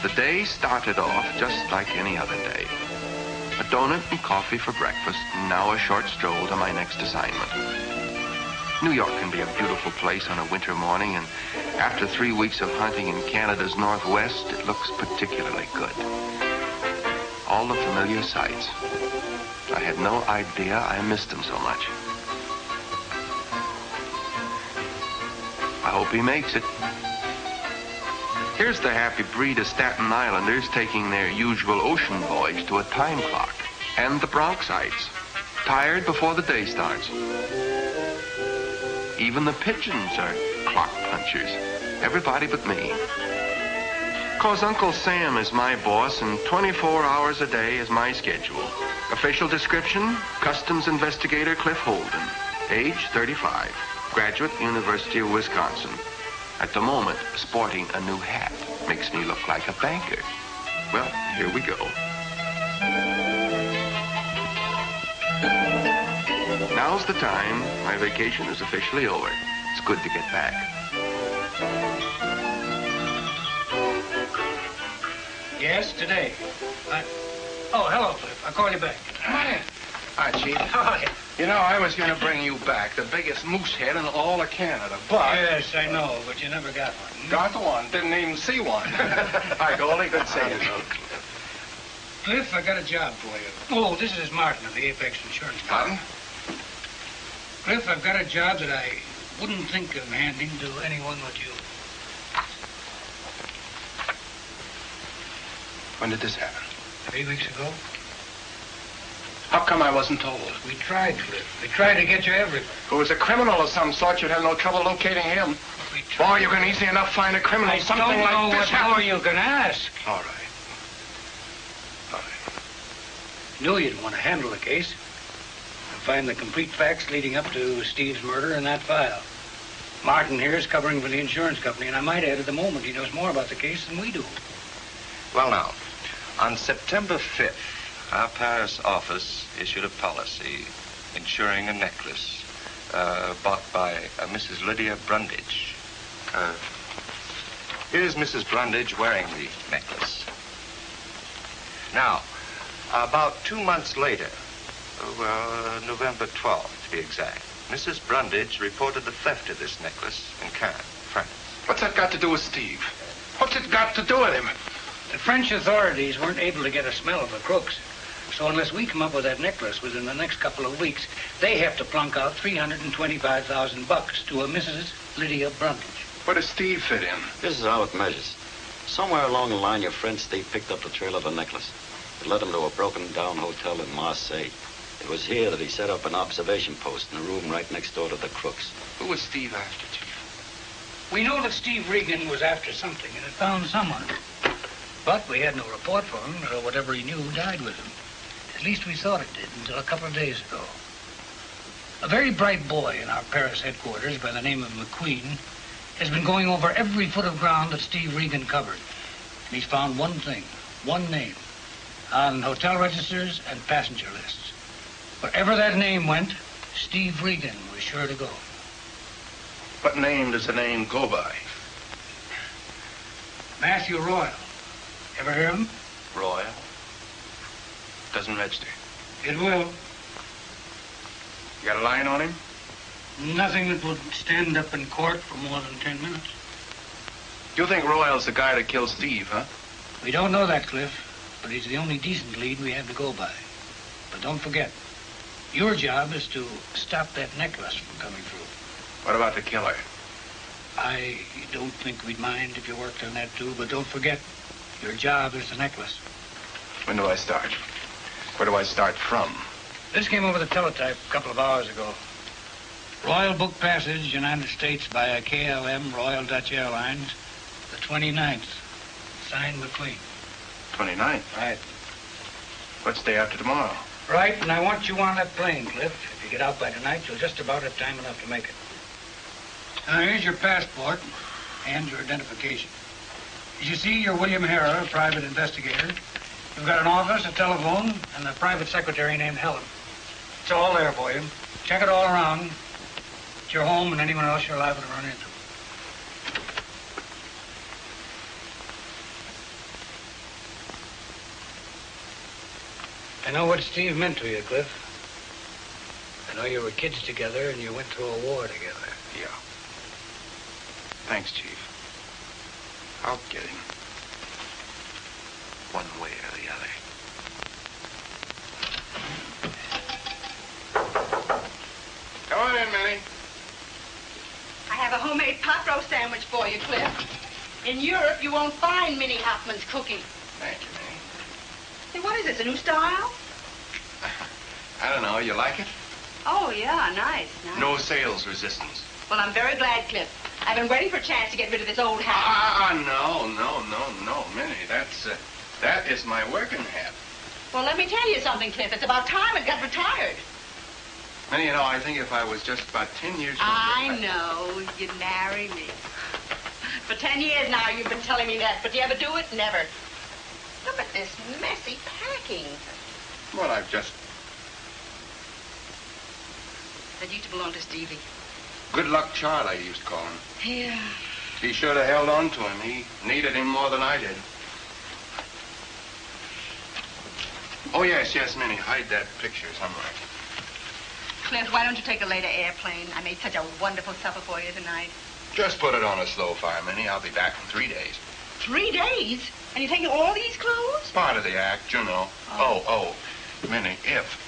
The day started off just like any other day. A donut and coffee for breakfast, and now a short stroll to my next assignment. New York can be a beautiful place on a winter morning, and after 3 weeks of hunting in Canada's Northwest, it looks particularly good. All the familiar sights. I had no idea I missed them so much. I hope he makes it. Here's the happy breed of Staten Islanders taking their usual ocean voyage to a time clock. And the Bronxites, tired before the day starts. Even the pigeons are clock punchers. Everybody but me. 'Cause Uncle Sam is my boss and 24 hours a day is my schedule. Official description, Customs Investigator Cliff Holden. Age 35. Graduate, University of Wisconsin. At the moment, sporting a new hat. Makes me look like a banker. Well, here we go. Now's the time. My vacation is officially over. It's good to get back. Yes, today. Oh, hello, Cliff. I'll call you back. Come on in. Hi, Chief. Hi. You know, I was going to bring you back the biggest moose head in all of Canada, but... Yes, I know, but you never got one. Got one. Didn't even see one. Hi, Goldie. Good seeing you. Cliff, I got a job for you. Oh, this is Martin of the Apex Insurance Company. Martin? Cliff, I've got a job that I wouldn't think of handing to anyone but you. When did this happen? 3 weeks ago. How come I wasn't told? We tried, Cliff. We tried to get you everywhere. If it was a criminal of some sort, you'd have no trouble locating him. We tried. Boy, you can easily enough find a criminal. I Something don't like know this what more you can ask. All right. All right. Knew you'd want to handle the case. And find the complete facts leading up to Steve's murder in that file. Martin here is covering for the insurance company, and I might add at the moment he knows more about the case than we do. Well, now, on September 5th, our Paris office issued a policy insuring a necklace bought by Mrs. Lydia Brundage. Here's Mrs. Brundage wearing the necklace. Now, about 2 months later, November 12th to be exact, Mrs. Brundage reported the theft of this necklace in Cannes, France. What's that got to do with Steve? What's it got to do with him? The French authorities weren't able to get a smell of the crooks. So unless we come up with that necklace within the next couple of weeks, they have to plunk out $325,000 to a Mrs. Lydia Brundage. Where does Steve fit in? This is how it measures. Somewhere along the line, your friend Steve picked up the trail of the necklace. It led him to a broken-down hotel in Marseille. It was here that he set up an observation post in a room right next door to the crooks. Who was Steve after, Chief? We know that Steve Regan was after something and had found someone. But we had no report for him, or whatever he knew died with him. At least we thought it did until a couple of days ago. A very bright boy in our Paris headquarters by the name of McQueen has been going over every foot of ground that Steve Regan covered. And he's found one thing, one name, on hotel registers and passenger lists. Wherever that name went, Steve Regan was sure to go. What name does the name go by? Matthew Royal. Ever hear of him? Royal. Doesn't register. It will. You got a line on him? Nothing that would stand up in court for more than 10 minutes. You think Royal's the guy that killed Steve, huh? We don't know that, Cliff, but he's the only decent lead we have to go by. But don't forget, your job is to stop that necklace from coming through. What about the killer? I don't think we'd mind if you worked on that, too, but don't forget, your job is the necklace. When do I start? Where do I start from? This came over the teletype a couple of hours ago. Royal Book Passage, United States by a KLM, Royal Dutch Airlines, the 29th. Signed McQueen. 29th? Right. What's day after tomorrow? Right, and I want you on that plane, Cliff. If you get out by tonight, you'll just about have time enough to make it. Now, here's your passport and your identification. As you see, you're William Harrer, a private investigator. You've got an office, a telephone, and a private secretary named Helen. It's all there for you. Check it all around. It's your home and anyone else you're liable to run into. I know what Steve meant to you, Cliff. I know you were kids together and you went through a war together. Yeah. Thanks, Chief. I'll get him. One way or the other. Come on in, Minnie. I have a homemade pot roast sandwich for you, Cliff. In Europe, you won't find Minnie Hoffman's cooking. Thank you, Minnie. Hey, what is this, a new style? I don't know. You like it? Oh, yeah, nice. No sales resistance. Well, I'm very glad, Cliff. I've been waiting for a chance to get rid of this old hat. No, Minnie. That is my working hat. Well, let me tell you something, Cliff. It's about time it got retired. Minnie, you know, I think if I was just about 10 years younger... I know. You'd marry me. For 10 years now, you've been telling me that. But do you ever do it? Never. Look at this messy packing. Well, I've just... That used to belong to Stevie. Good luck Charlie, I used to call him. Yeah. He should have held on to him. He needed him more than I did. Oh, yes, Minnie. Hide that picture somewhere. Cliff, why don't you take a later airplane? I made such a wonderful supper for you tonight. Just put it on a slow fire, Minnie. I'll be back in 3 days. 3 days? And you're taking all these clothes? Part of the act, you know. Oh, Minnie, if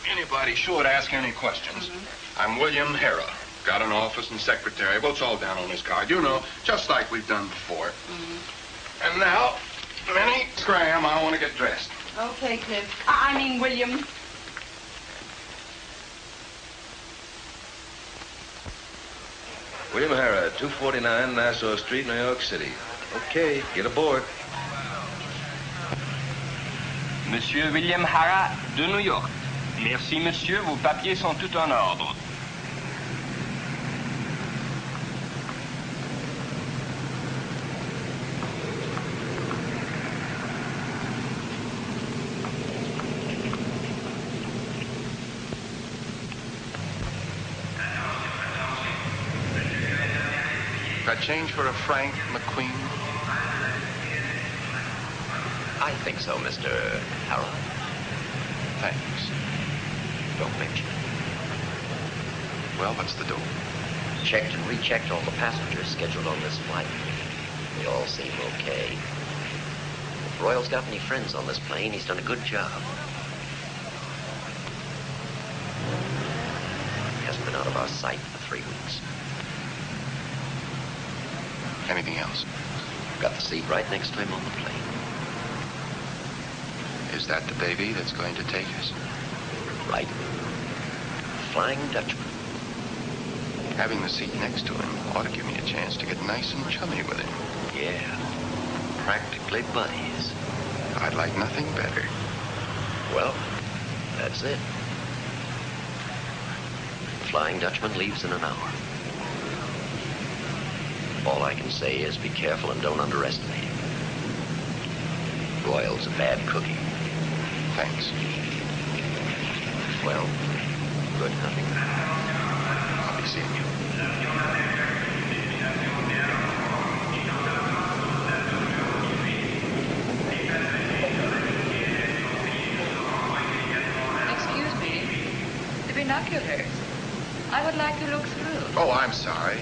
anybody should ask any questions, I'm William Hera. Got an office and secretary. Well, it's all down on this card, you know, just like we've done before. And now, Minnie, Graham, I want to get dressed. Okay, Cliff. I mean, William. William Hera, 249 Nassau Street, New York City. Okay, get aboard. Monsieur William Hara de New York. Merci, monsieur. Vos papiers sont tout en ordre. Got change for a Frank McQueen? I think so, Mr. Harold. Thanks. Don't mention. Well, what's the dope? Checked and rechecked all the passengers scheduled on this flight. They all seem okay. If Royal's got any friends on this plane, he's done a good job. He hasn't been out of our sight for 3 weeks. Anything else? Got the seat right next to him on the plane. Is that the baby that's going to take us? Right. Flying Dutchman. Having the seat next to him ought to give me a chance to get nice and chummy with him. Yeah. Practically buddies. I'd like nothing better. Well, that's it. The Flying Dutchman leaves in an hour. All I can say is be careful and don't underestimate him. Royal's a bad cookie. Thanks. Well, good hunting. I'll be seeing you. Excuse me. The binoculars. I would like to look through. Oh, I'm sorry.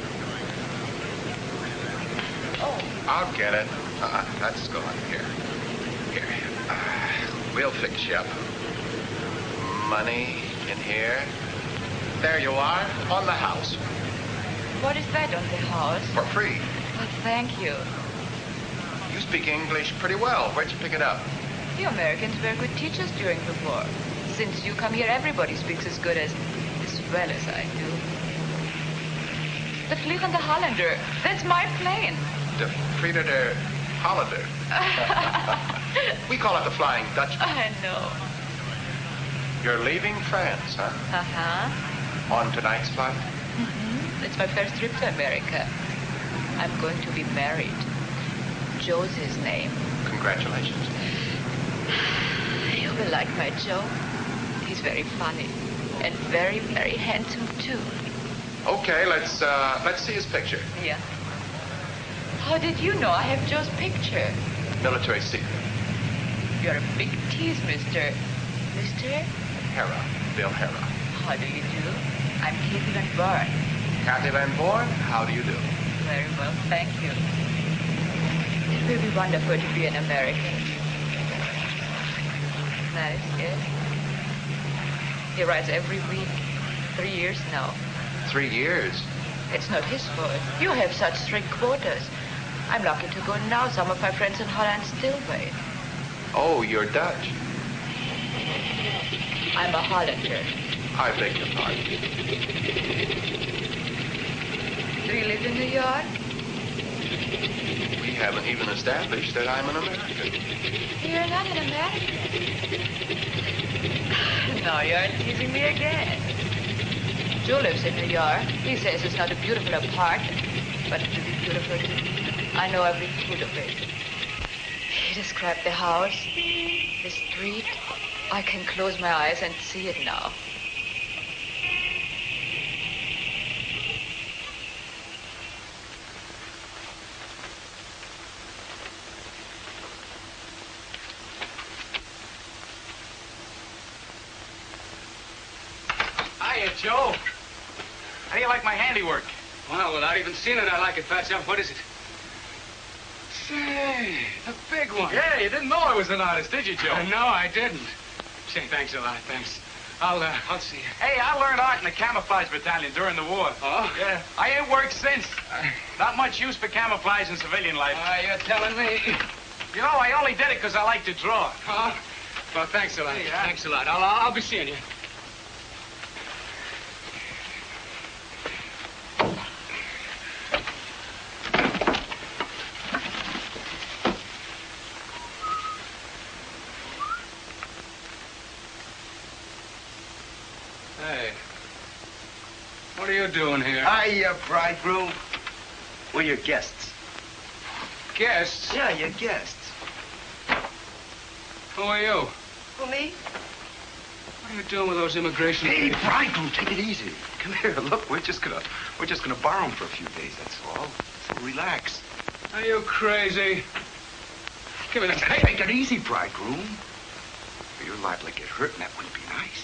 Oh. I'll get it. That's gone. Here. We'll fix you up. Money in here. There you are, on the house. What is that on the house? For free. Oh, thank you. You speak English pretty well. Where'd you pick it up? You Americans were good teachers during the war. Since you come here, everybody speaks as well as I do. The Vliegende Hollander. That's my plane. The Frieda der Hollander. We call it the Flying Dutchman. I know. You're leaving France, huh? Uh-huh. On tonight's flight? Mm-hmm. It's my first trip to America. I'm going to be married. Joe's his name. Congratulations. You will like my Joe. He's very funny. And very, very handsome, too. Okay, let's see his picture. Yeah. How did you know I have Joe's picture? Military secret. You're a big tease, mister. Mr.? Hera. Bill Hera. How do you do? I'm Kathy Van Born. Kathy Van Born, how do you do? Very well, thank you. It will be wonderful to be an American. Nice, yes? He writes every week. 3 years now. 3 years? It's not his fault. You have such strict quotas. I'm lucky to go now. Some of my friends in Holland still wait. Oh, you're Dutch. I'm a Hollander. I beg your pardon. Do you live in New York? We haven't even established that I'm an American. You're not an American. No, you're teasing me again. Joe lives in New York. He says it's not a beautiful apartment, but it will be beautiful to me. I know every foot of it. He described the house, the street. I can close my eyes and see it now. Hiya, Joe. How do you like my handiwork? Well, without even seeing it, I like it, Pat. What is it? Say, a big one. Yeah, you didn't know I was an artist, did you, Joe? No, I didn't. Say, thanks a lot, thanks. I'll see you. Hey, I learned art in the camouflage battalion during the war. Oh? Yeah. I ain't worked since. Not much use for camouflage in civilian life. You're telling me. You know, I only did it because I like to draw. Huh? Well, thanks a lot. Hey, thanks a lot. I'll be seeing you. Hey, what are you doing here? Hiya, bridegroom. We're your guests. Guests? Yeah, your guests. Who are you? Who, me? What are you doing with those immigration Hey, papers? bridegroom, take it easy. Come here. Look, we're just gonna borrow them for a few days. That's all. So relax. Are you crazy? Give me that. Hey, take it easy, bridegroom. You're liable to get hurt, and that wouldn't be nice.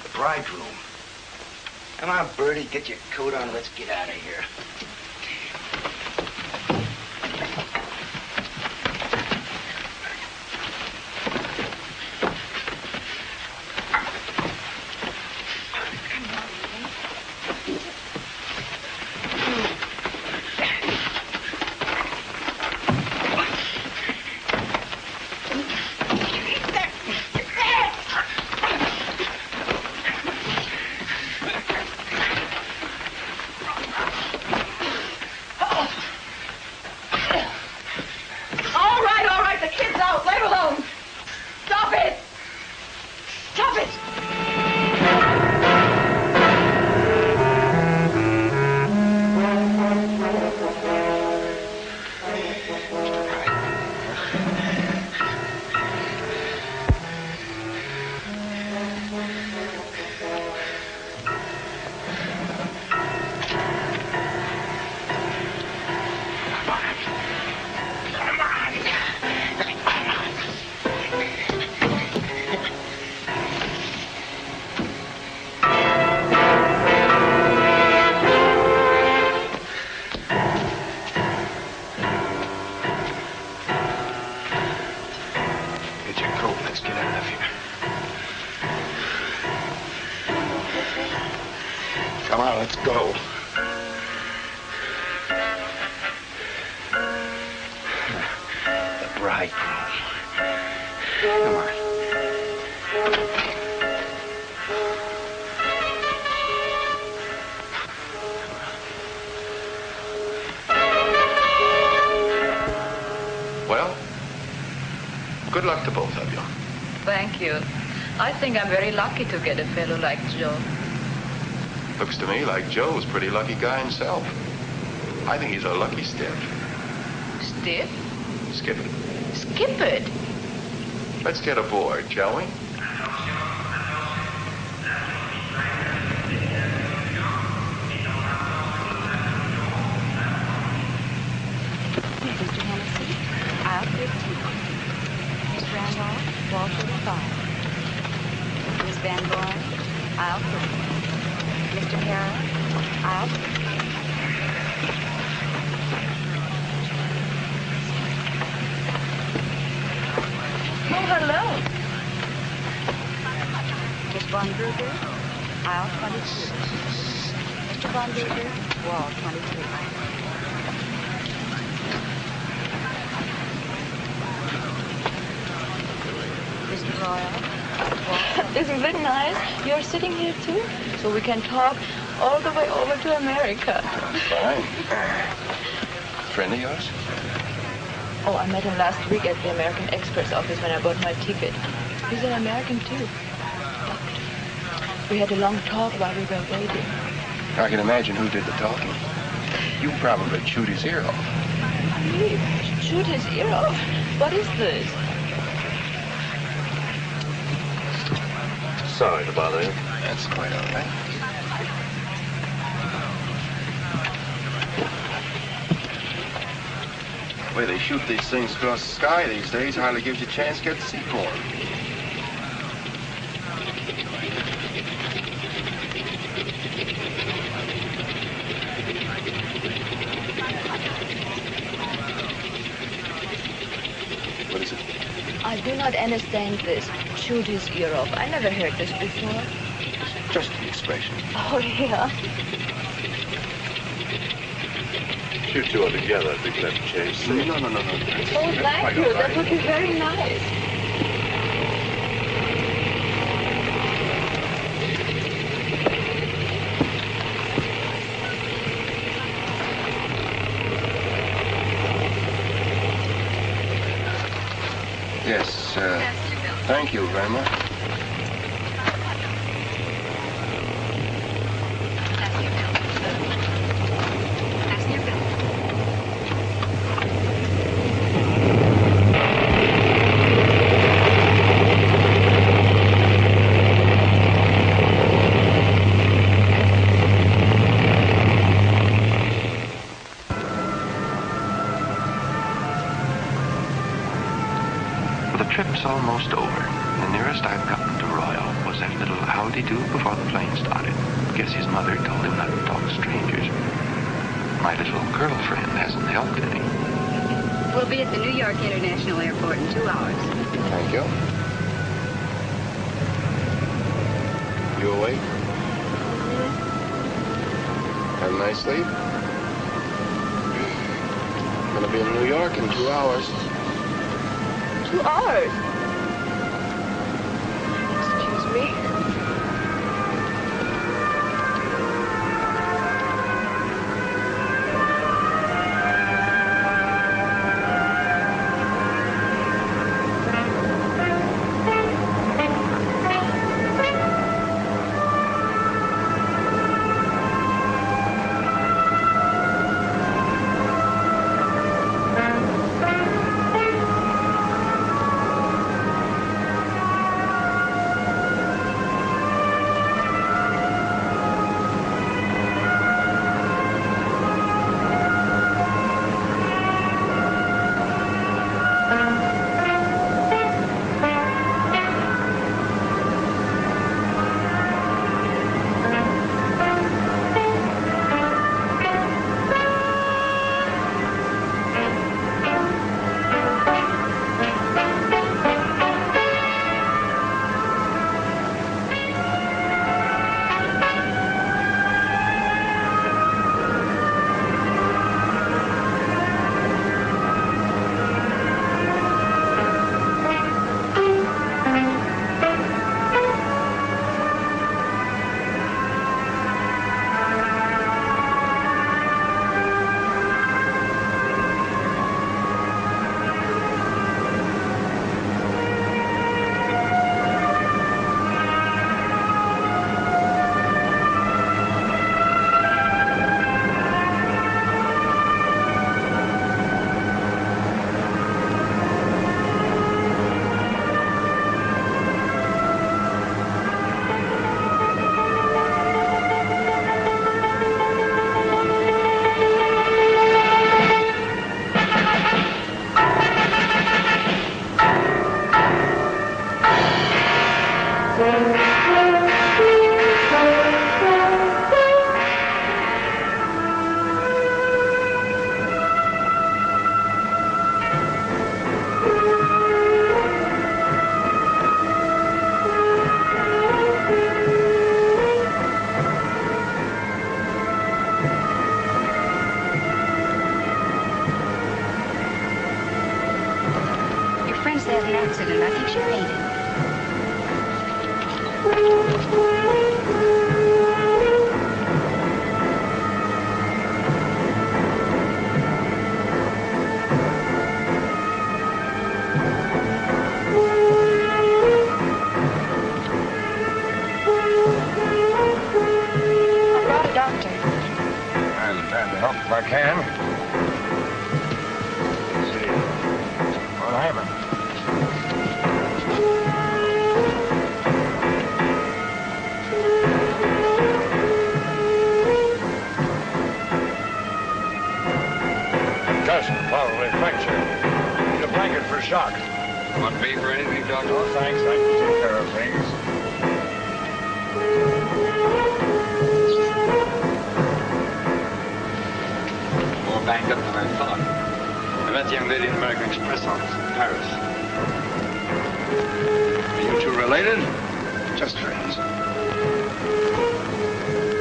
The bridegroom. Come on, Bertie, get your coat on. Let's get out of here. All right, the kid's out. Let him alone. Stop it. Stop it. Get your coat. Let's get out of here. Come on, let's go. The bridegroom. Come on. Well, good luck to both of you. Thank you. I think I'm very lucky to get a fellow like Joe. Looks to me like Joe's a pretty lucky guy himself. I think he's a lucky stiff. Stiff? Skip it. Skip it. Let's get aboard, shall we? Here, did you have Hancock, wall 45. Miss Van Born, aisle 3. Mr. Hara, aisle 3. Oh, hello. Miss Von Brugger, aisle 22. Mr. Von Brugger, wall 23. Mr. Royal, Isn't it nice? You're sitting here too, so we can talk all the way over to America. Fine. Friend of yours? Oh, I met him last week at the American Express office when I bought my ticket. He's an American too. Doctor. We had a long talk while we were waiting. I can imagine who did the talking. You probably chewed his ear off. Really? Shoot his ear off? What is this? Sorry to bother you. That's quite all right. The way they shoot these things across the sky these days hardly gives you a chance to get to see more. What is it? I do not understand this. Shoot his ear off. I never heard this before. Just an expression. Oh, yeah. You two are together. I think you have to change things. No. Oh, thank you. That would be very nice. Yes, thank you very much. The trip's almost over. The nearest I've gotten to Royal was that little howdy-do before the plane started. Guess his mother told him not to talk to strangers. My little girlfriend hasn't helped any. We'll be at the New York International Airport in 2 hours. Thank you. You awake? Have a nice sleep? I'm gonna be in New York in 2 hours. 2 hours? Excuse me. had an accident. I think she fainted. I brought a doctor. I'm glad to help if I can. Let's see. What happened? Concussion, probably fracture. Need a blanket for shock. Want me for anything, Doctor? Oh, thanks. I can take care of things. More banged up than I thought. I met the young lady in the American Express office in Paris. Are you two related? Just friends.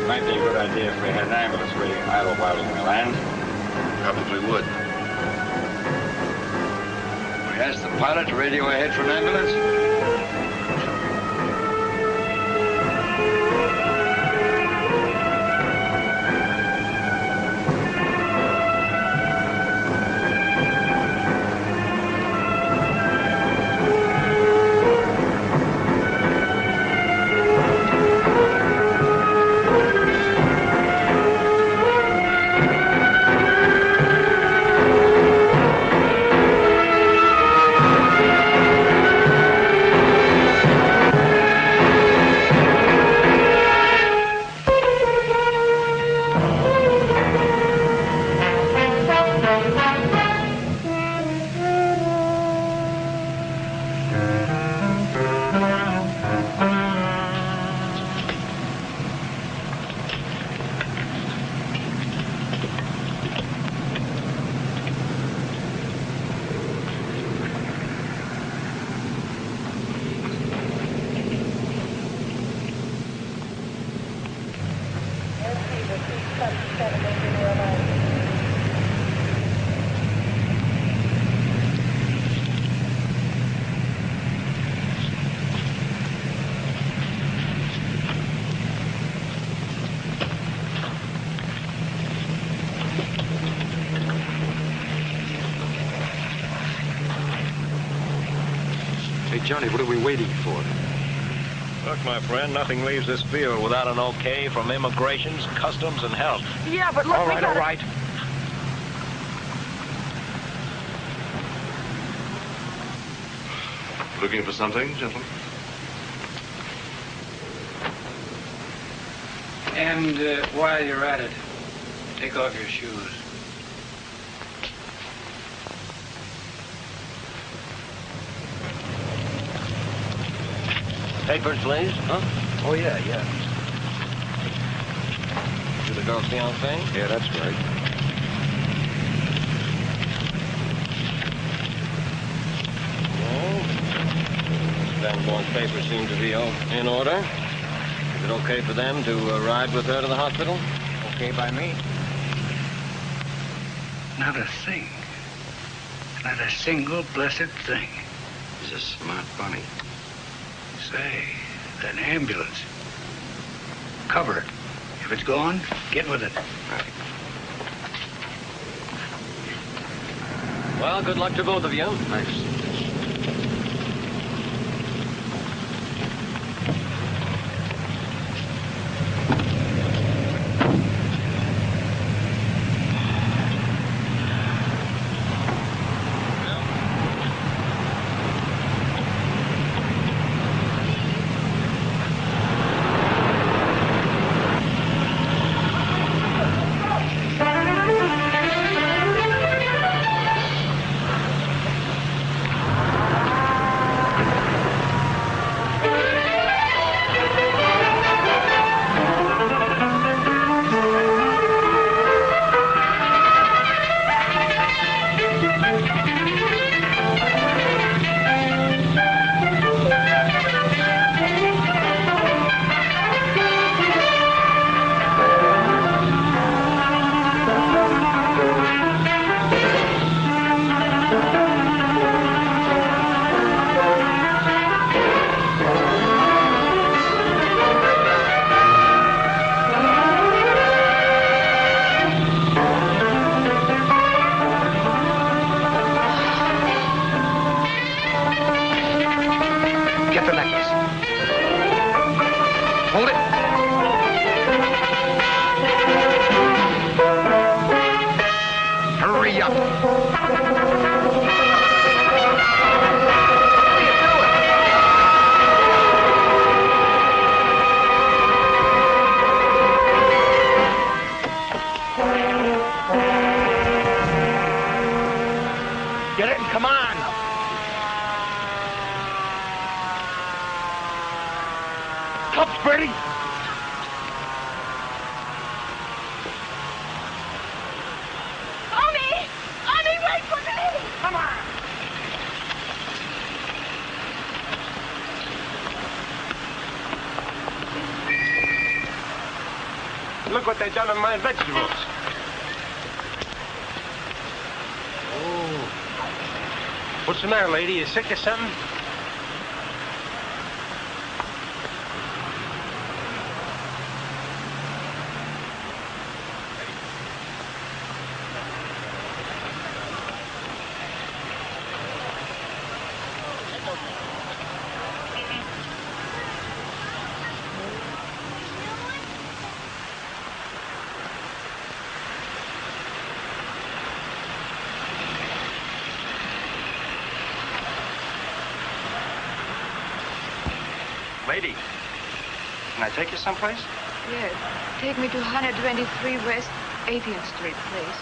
Might be a good idea if we had an ambulance waiting idle while we land. Probably would. We asked the pilot to radio ahead for an ambulance. Hey, Johnny, what are we waiting for? Look, my friend, nothing leaves this field without an okay from immigrations, customs, and health. Yeah, but look, All right, all right. Looking for something, gentlemen? And while you're at it, take off your shoes. Papers, please? Huh? Oh, yeah. You the girl's fiancé? Yeah, that's right. Well, Van Born's papers seem to be in order. Is it okay for them to ride with her to the hospital? Okay by me. Not a thing. Not a single blessed thing. He's a smart bunny. Say, that ambulance. Cover it. If it's gone, get with it. Right. Well, good luck to both of you. Thanks. the necklace. Hold it. Hurry up. Get it? Come on. Cups, Bertie. Arnie! Arnie, wait for me! Come on. Look what they done on my vegetables. Oh. What's the matter, lady? You sick or something? Lady, can I take you someplace? Yes. Take me to 123 West 18th Street, please.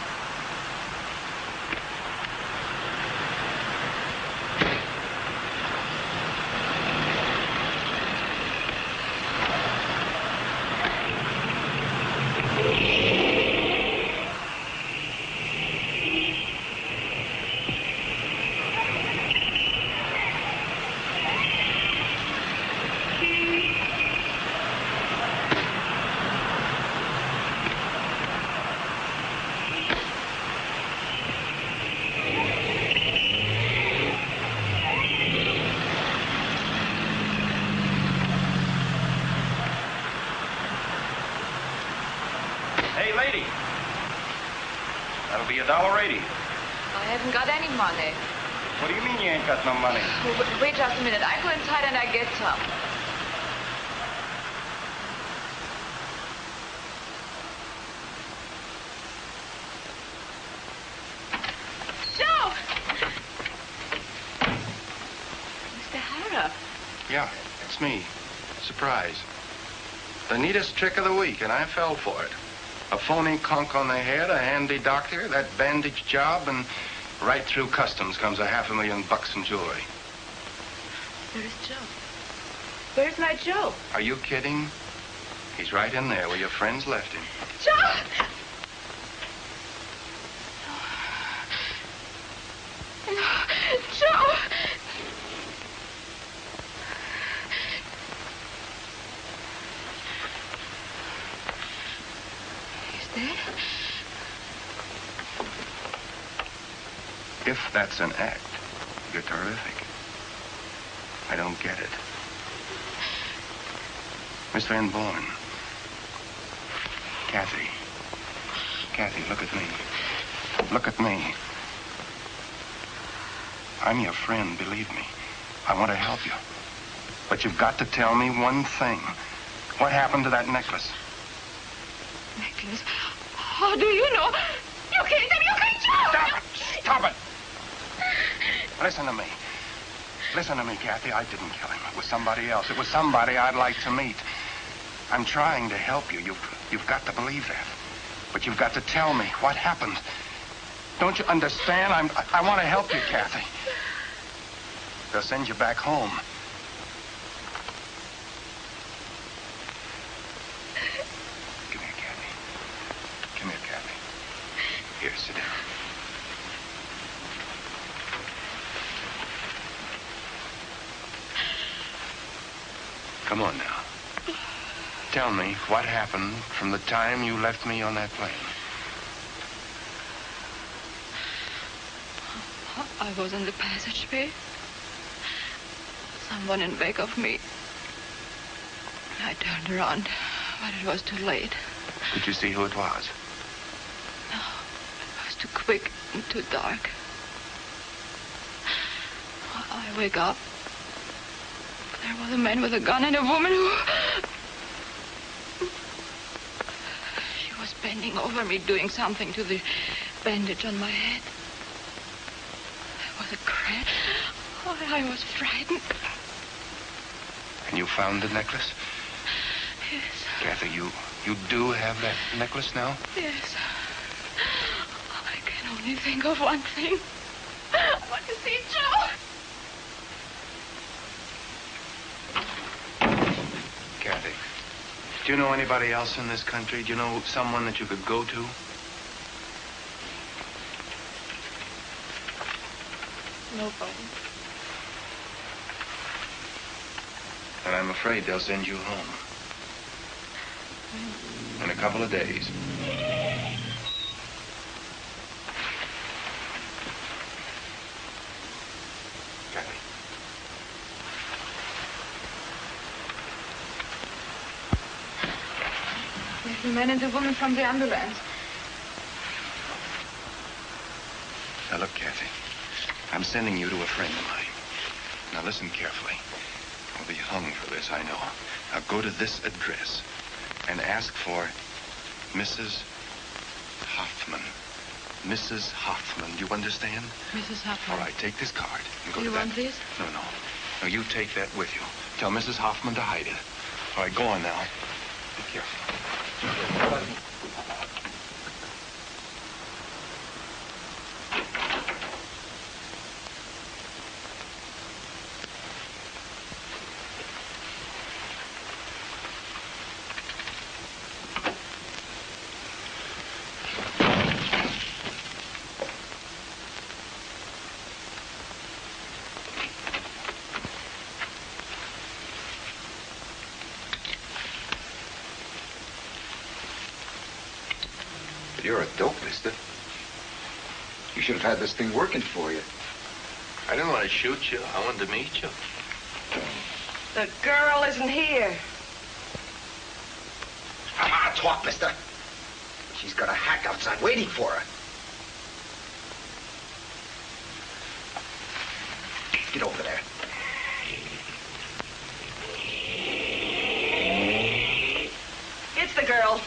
Hey, lady. That'll be $1.80. I haven't got any money. What do you mean you ain't got no money? Wait just a minute. I go inside and I get some. Joe! Mr. Hara. Yeah, it's me. Surprise. The neatest trick of the week, and I fell for it. A phony conk on the head, a handy doctor, that bandage job, and right through customs comes $500,000 in jewelry. Where's Joe? Where's my Joe? Are you kidding? He's right in there where your friends left him. Joe! Joe! He's dead? If that's an act, you're terrific. I don't get it. Miss Van Born. Kathy. Kathy, look at me. Look at me. I'm your friend, believe me. I want to help you. But you've got to tell me one thing. What happened to that necklace? Necklace? How do you know? You killed him! You killed Joe! Stop it! Stop it! Listen to me. Listen to me, Kathy. I didn't kill him. It was somebody else. It was somebody I'd like to meet. I'm trying to help you. You've got to believe that. But you've got to tell me what happened. Don't you understand? I want to help you, Kathy. They'll send you back home. Come here, Kathy. Come here, Kathy. Here, sit down. Come on now. Tell me what happened from the time you left me on that plane. I was in the passageway. Someone in back of me. I turned around, but it was too late. Did you see who it was? No, it was too quick and too dark. I wake up. There was a man with a gun and a woman who... She was bending over me, doing something to the bandage on my head. There was a crash. Oh, I was frightened. And you found the necklace? Yes. Kathy, you do have that necklace now? Yes. I can only think of one thing. I want to see Joe. Kathy, do you know anybody else in this country? Do you know someone that you could go to? Nobody. And I'm afraid they'll send you home. In a couple of days. Kathy. There's the man and the woman from the ambulance. Now look, Kathy. I'm sending you to a friend of mine. Now listen carefully. I'll be hung for this, I know. Now go to this address and ask for Mrs. Hoffman. Mrs. Hoffman, do you understand? Mrs. Hoffman. All right, take this card and go Do to you that. want this? No, no. No, you take that with you. Tell Mrs. Hoffman to hide it. All right, go on now. Be careful. You're a dope, mister. You should have had this thing working for you. I didn't want to shoot you. I wanted to meet you. The girl isn't here. Come on, talk, mister. She's got a hack outside waiting for her. Get over there. It's the girl.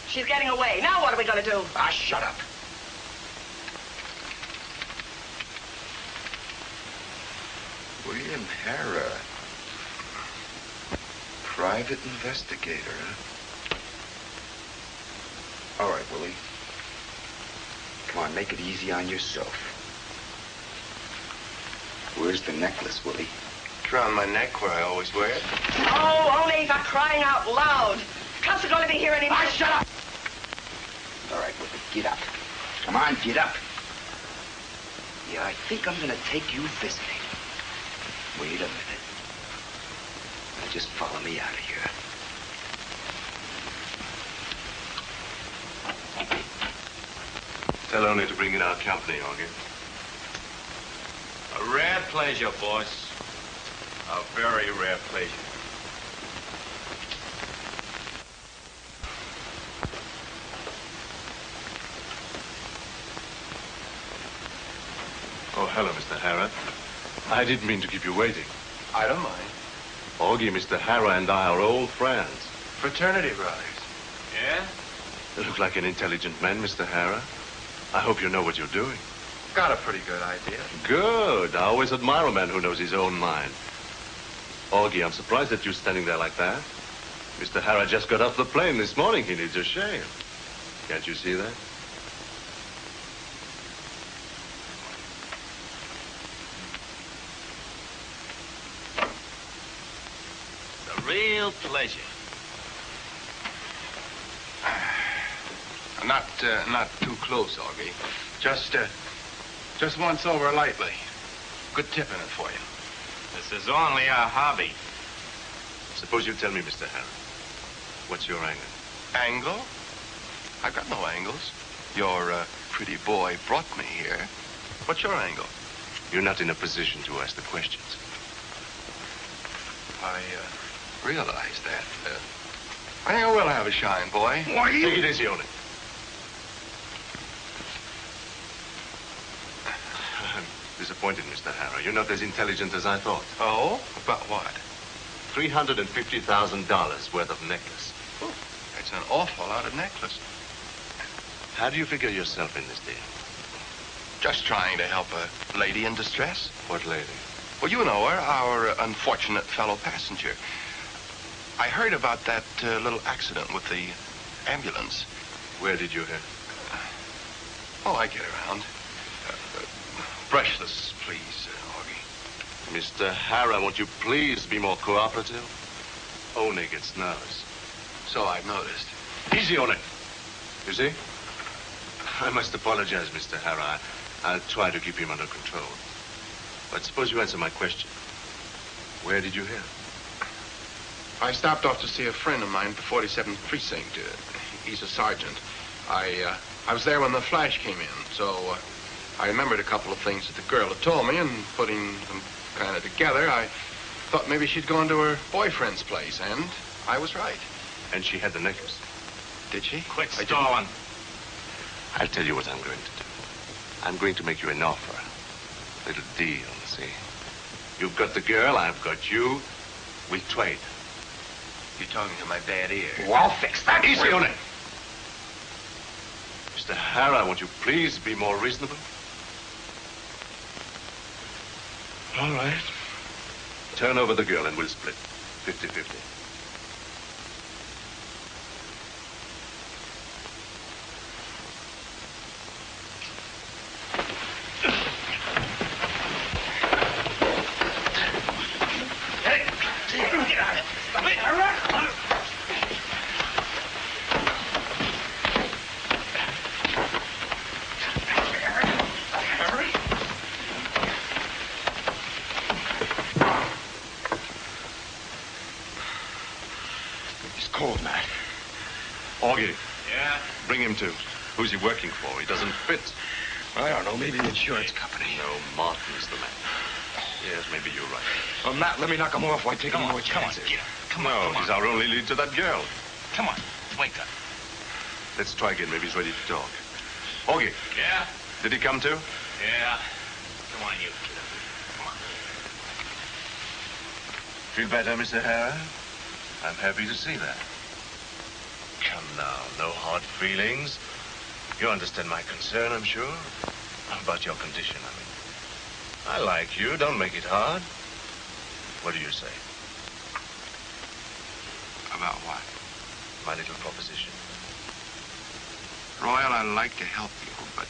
She's getting away. Now what are we going to do? Ah, shut up. William Harrah. Private investigator, huh? All right, Willie. Come on, make it easy on yourself. Where's the necklace, Willie? It's around my neck where I always wear it. Oh, only for crying out loud. Cops are going to be here any minute. Ah, shut up! All right, Willie, get up. Come on, get up. Yeah, I think I'm gonna take you visiting. Wait a minute. Now just follow me out of here. Tell only to bring in our company, Augie. A rare pleasure, boss. A very rare pleasure. Oh, hello, Mr. Harrah. I didn't mean to keep you waiting. I don't mind. Augie, Mr. Harrah, and I are old friends. Fraternity brothers. Yeah? You look like an intelligent man, Mr. Harrah. I hope you know what you're doing. Got a pretty good idea. Good. I always admire a man who knows his own mind. Augie, I'm surprised at you standing there like that. Mr. Harrah just got off the plane this morning. He needs a shave. Can't you see that? A real pleasure. Not too close, Augie. Just once over lightly. Good tip in it for you. This is only a hobby. Suppose you tell me, Mr. Harrah. What's your angle? Angle? I've got no angles. Your pretty boy brought me here. What's your angle? You're not in a position to ask the questions. I realize that. I think I will have a shine, boy. Take it easy on it. I'm disappointed, Mr. Harrah. You're not as intelligent as I thought. Oh? About what? $350,000 worth of necklace. Oh, that's an awful lot of necklace. How do you figure yourself in this deal? Just trying to help a lady in distress. What lady? Well, you know her, our unfortunate fellow passenger. I heard about that little accident with the ambulance. Where did you hear? Oh, I get around. Brushless, please, Augie. Mr. Hara, won't you please be more cooperative? Only gets nervous. So I've noticed. Easy on it. You see? I must apologize, Mr. Hara. I'll try to keep him under control. But suppose you answer my question. Where did you hear? I stopped off to see a friend of mine at the 47th Precinct. He's a sergeant. I was there when the flash came in, so I remembered a couple of things that the girl had told me, and putting them kind of together, I thought maybe she'd gone to her boyfriend's place, and I was right. And she had the necklace. Did she? Quit stalling. I'll tell you what I'm going to do. I'm going to make you an offer. A little deal, see? You've got the girl, I've got you. We trade. You're talking to my bad ear. Oh, I'll fix that. Easy on it. Mr. Hara, won't you please be more reasonable? All right. Turn over the girl and we'll split. 50-50. Cold, Matt. Augie. Yeah? Bring him to. Who's he working for? He doesn't fit. I don't know. Maybe the insurance company. No, Martin's the man. Yes, maybe you're right. Well, Matt, let me knock him off. Why take any more chances? Come on, he's our only lead to that girl. Come on. Wake up. Let's try again. Maybe he's ready to talk. Augie. Yeah? Did he come to? Yeah. Come on, you. Come on. Feel better, Mr. Hara? I'm happy to see that. Come now, no hard feelings. You understand my concern, I'm sure. About your condition, I mean. I like you. Don't make it hard. What do you say? About what? My little proposition. Royal, I'd like to help you, but...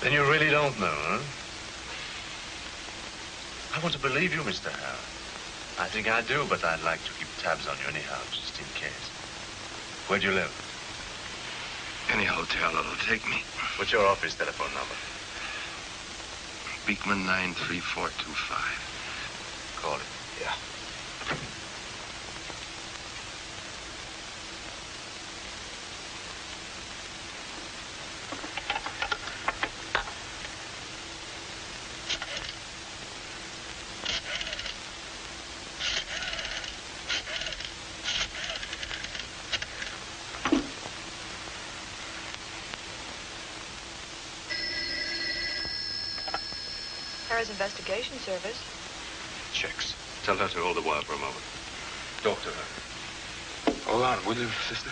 Then you really don't know, huh? I want to believe you, Mr. Hara. I think I do, but I'd like to keep tabs on you anyhow, just in case. Where do you live? Any hotel that'll take me. What's your office telephone number? Beekman 93425. Call it. Yeah. Investigation Service. Checks. Tell her to hold the wire for a moment. Talk to her. Hold on, will you, sister?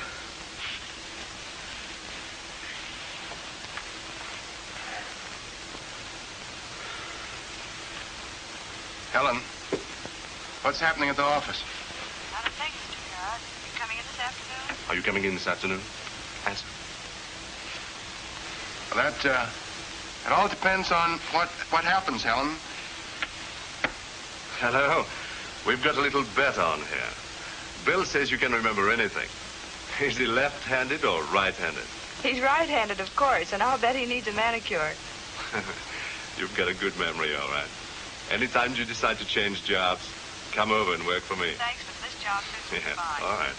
Helen, what's happening at the office? Not a thing, Mr. Hara. You coming in this afternoon? Are you coming in this afternoon? Answer. Well, that, it all depends on what happens, Helen. Hello. We've got a little bet on here. Bill says you can remember anything. Is he left-handed or right-handed? He's right-handed, of course, and I'll bet he needs a manicure. You've got a good memory, all right. Anytime you decide to change jobs, come over and work for me. Thanks, but this job fits me fine. All right.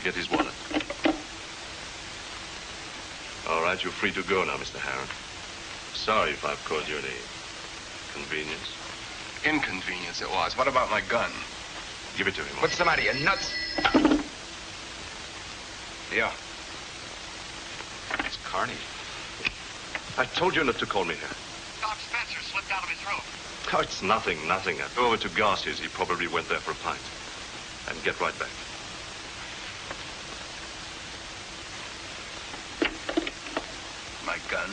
Get his wallet. All right, you're free to go now, Mr. Hara. Sorry if I've caused you any convenience. Inconvenience it was. What about my gun? Give it to him. What's the matter, you nuts? Yeah. It's Carney. I told you not to call me here. Doc Spencer slipped out of his room. Oh, it's nothing. Go over to Garcia's. He probably went there for a pint. And get right back. My gun?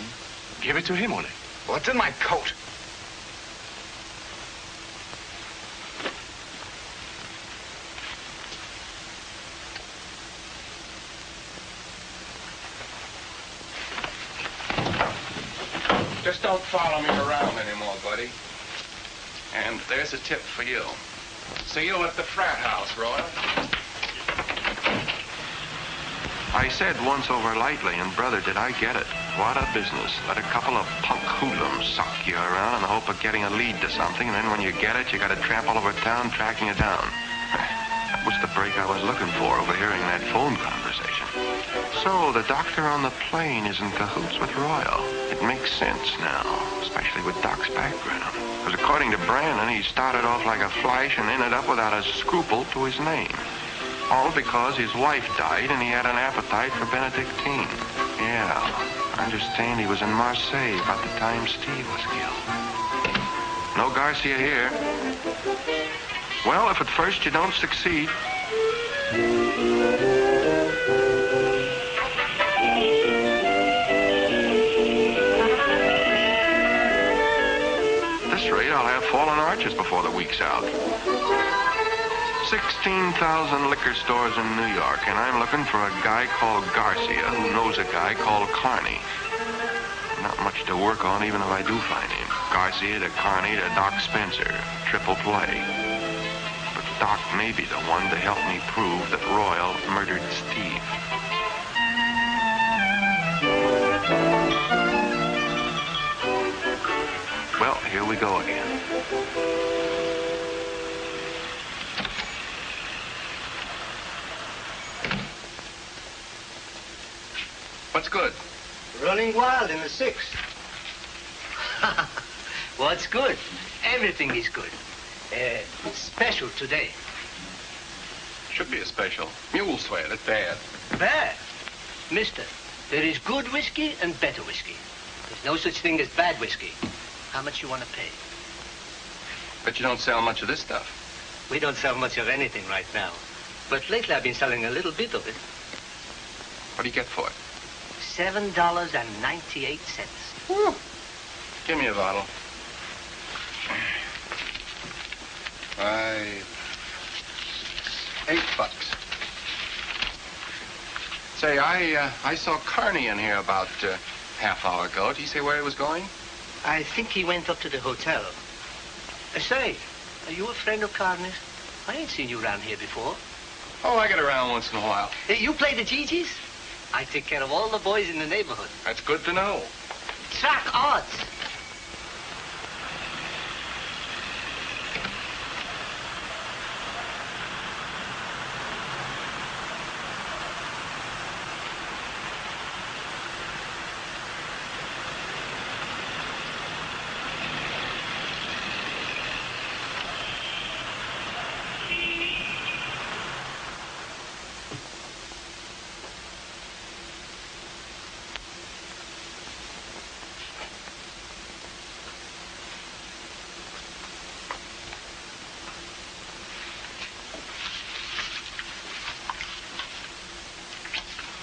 Give it to him, Ole. What's in my coat? Just don't follow me around anymore, buddy. And there's a tip for you. See you at the frat house, Royal. I said once over lightly, and brother, did I get it. What a business. Let a couple of punk hoodlums suck you around in the hope of getting a lead to something, and then when you get it, you got to tramp all over town tracking it down. That was the break I was looking for, overhearing that phone conversation. So, the doctor on the plane is in cahoots with Royal. It makes sense now, especially with Doc's background. Because according to Brandon, he started off like a flash and ended up without a scruple to his name. All because his wife died and he had an appetite for Benedictine. Yeah, I understand he was in Marseille about the time Steve was killed. No Garcia here. Well, if at first you don't succeed... At this rate, I'll have fallen arches before the week's out. 16,000 liquor stores in New York, and I'm looking for a guy called Garcia who knows a guy called Carney. Not much to work on, even if I do find him. Garcia to Carney to Doc Spencer. Triple play. But Doc may be the one to help me prove that Royal murdered Steve. Well, here we go again. What's good? Running wild in the sixth. What's good? Everything is good. Special today. Should be a special. Mule sweat at bad. Bad? Mister, there is good whiskey and better whiskey. There's no such thing as bad whiskey. How much you want to pay? Bet you don't sell much of this stuff. We don't sell much of anything right now. But lately I've been selling a little bit of it. What do you get for it? $7.98. Whew. Give me a bottle. $8. Say, I saw Carney in here about half hour ago. Did he say where he was going? I think he went up to the hotel. Say, are you a friend of Carney's? I ain't seen you around here before. Oh, I get around once in a while. Hey, you play the Gigi's? I take care of all the boys in the neighborhood. That's good to know. Track odds.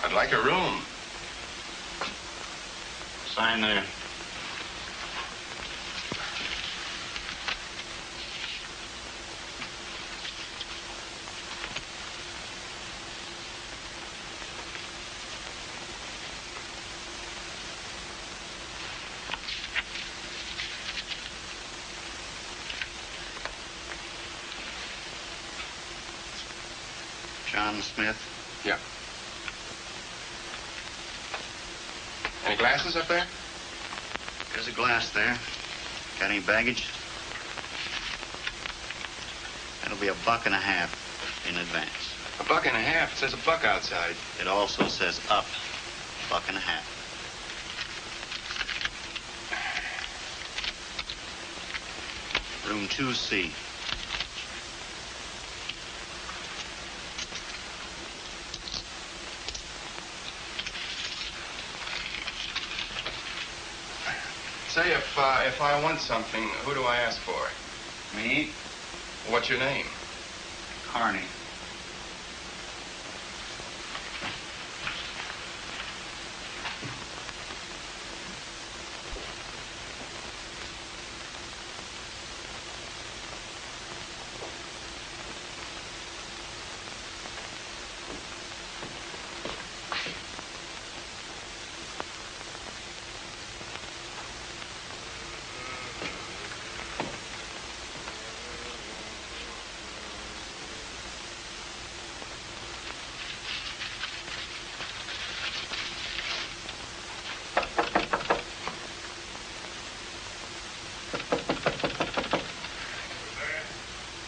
I'd like a room. Sign there. John Smith. Yeah. Any glasses up there? There's a glass there. Got any baggage? That'll be $1.50 in advance. $1.50? It says $1 outside. It also says up $1.50. Room 2C. Say, if I want something, who do I ask for? Me? What's your name? Carney.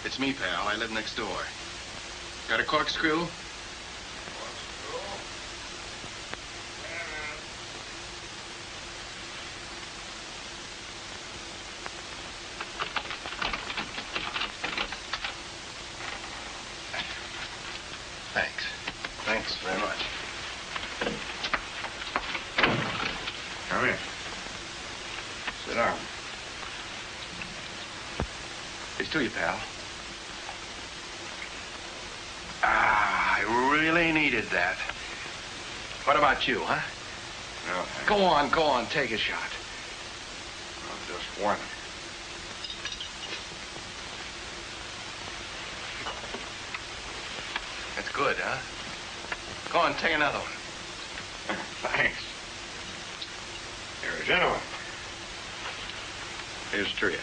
It's me, pal. I live next door. Got a corkscrew? Thanks. Thanks very much. Come in. Sit down. It's to you, pal. I really needed that. What about you, huh? No, Go on, take a shot. just one. That's good, huh? Go on, take another one. Thanks. Here's another one. Here's to you.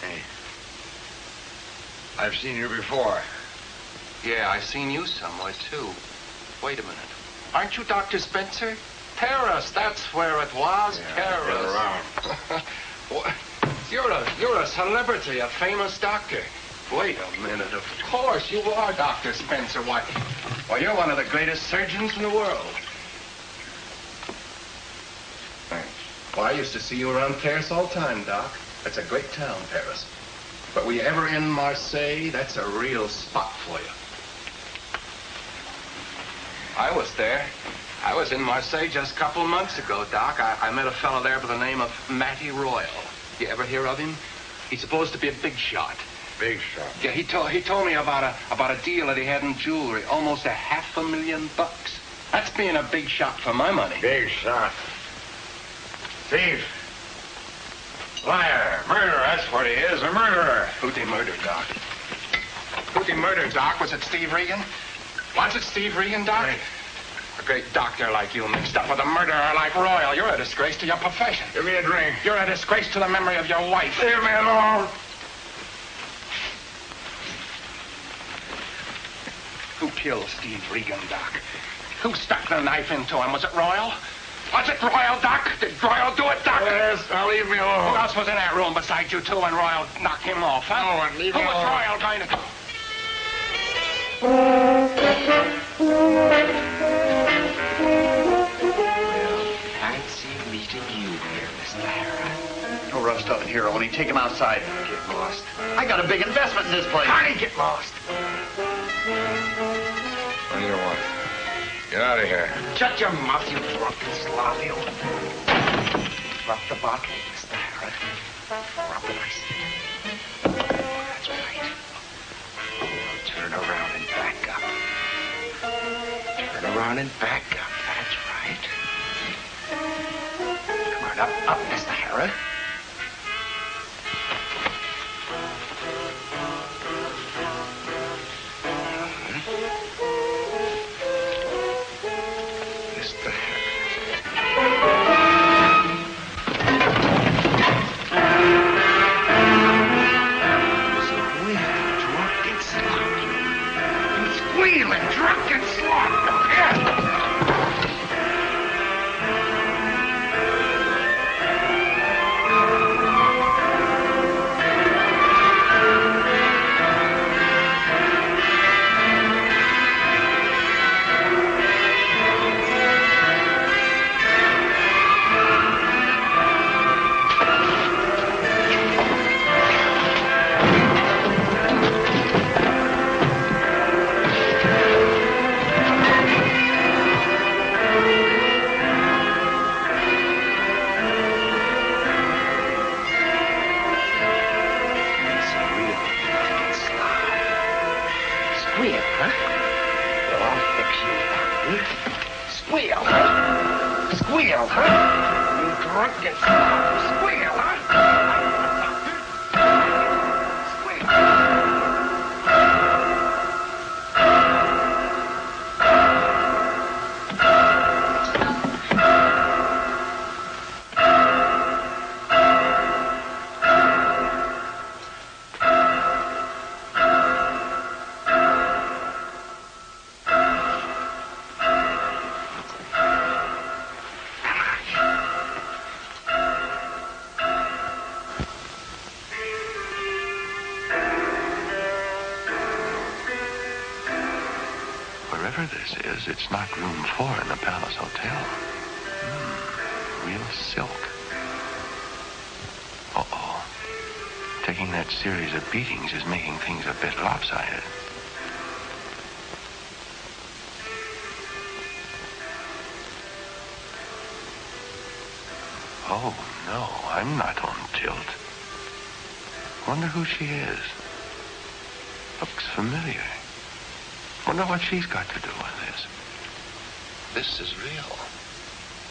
Hey. I've seen you before. Yeah, I've seen you somewhere, too. Wait a minute. Aren't you Dr. Spencer? Paris, that's where it was. Yeah, I've been Paris. What? You're a celebrity, a famous doctor. Wait a minute. Of course, you are Dr. Spencer. Why, you're one of the greatest surgeons in the world. Thanks. Well, I used to see you around Paris all the time, Doc. That's a great town, Paris. But were you ever in Marseille? That's a real spot for you. I was there. I was in Marseille just a couple of months ago, Doc. I met a fellow there by the name of Matty Royal. You ever hear of him? He's supposed to be a big shot. Big shot? Yeah, he told me about a deal that he had in jewelry. Almost $500,000. That's being a big shot for my money. Big shot. Thief. Liar. Murderer, that's what he is, a murderer. Who'd they murder, Doc? Who'd they murder, Doc? Was it Steve Regan? Was it Steve Regan, Doc? Right. A great doctor like you mixed up with a murderer like Royal. You're a disgrace to your profession. Give me a drink. You're a disgrace to the memory of your wife. Leave me alone. Who killed Steve Regan, Doc? Who stuck the knife into him? Was it Royal? Was it Royal, Doc? Did Royal do it, Doc? Yes, now leave me alone. Who else was in that room besides you two when Royal knocked him off, huh? No one, leave Who me was alone. Royal going to... Fancy meeting you here, Mr. Harrah. No rough stuff in here, only take him outside. Get lost. I got a big investment in this place. Honey, get lost. What do you want? Get out of here. Shut your mouth, you drunken slob, you. Drop the bottle, Mr. Harrah. Drop it, I say. That's right. Now turn around and back up. Turn around and back up. That's right. Come on, up, Mr. Harrah. Mr. Squealing, drunken slop. Yeah. Squeal, huh? Squeal, huh? You drunken son. Squeal, huh? Wherever this is, it's not room 4 in the Palace Hotel. Real silk. Uh-oh. Taking that series of beatings is making things a bit lopsided. Oh, no, I'm not on tilt. Wonder who she is. Looks familiar. Wonder what she's got to do with this. This is real.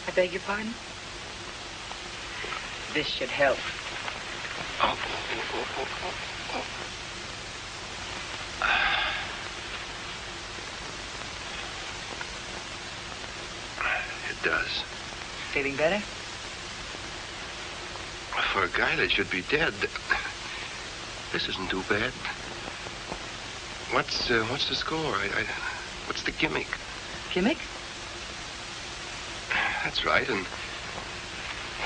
I beg your pardon? This should help. Oh. It does. Feeling better? For a guy that should be dead, this isn't too bad. What's the score? What's the gimmick? Gimmick? That's right, and